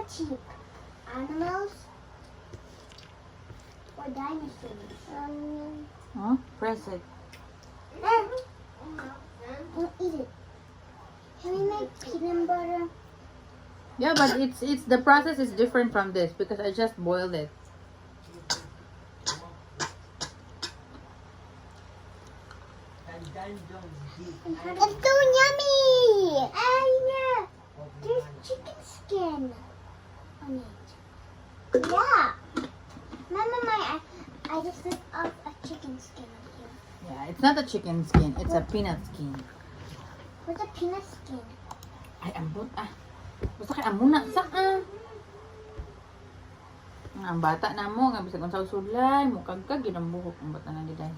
cheap? Animals or dinosaurs? Huh? Press it. Don't eat it. Can we make peanut butter? Yeah, but it's the process is different from this because I just boiled it. It's so yummy! Yeah. There's chicken skin on it. Yeah. Mama, I just took off a chicken skin on here. Yeah, it's not a chicken skin, it's a peanut skin. Where's the peanut skin? Ay, ambot ah. Basta kay amuna saan? Ang bata na mo, nga bisag unsa usulay, mukag ka ginang buhok ang bata na giday.